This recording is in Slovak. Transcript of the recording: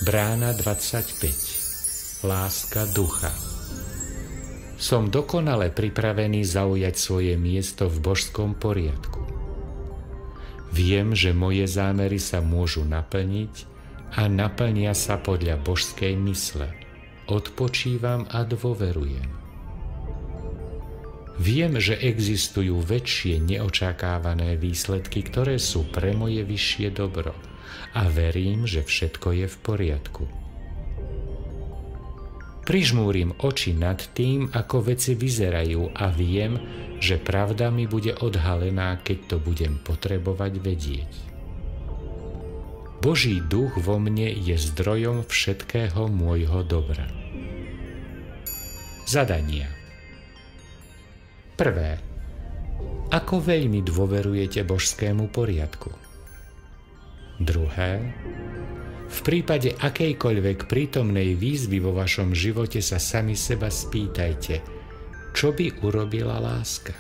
Brána 25. Láska ducha. Som dokonale pripravený zaujať svoje miesto v božskom poriadku. Viem, že moje zámery sa môžu naplniť a naplnia sa podľa božskej mysle. Odpočívam a dôverujem. Viem, že existujú väčšie neočakávané výsledky, ktoré sú pre moje vyššie dobro a verím, že všetko je v poriadku. Prižmúrim oči nad tým, ako veci vyzerajú a viem, že pravda mi bude odhalená, keď to budem potrebovať vedieť. Boží duch vo mne je zdrojom všetkého môjho dobra. Zadania. Prvé. Ako veľmi dôverujete božskému poriadku? Druhé. V prípade akejkoľvek prítomnej výzvy vo vašom živote sa sami seba spýtajte, čo by urobila láska.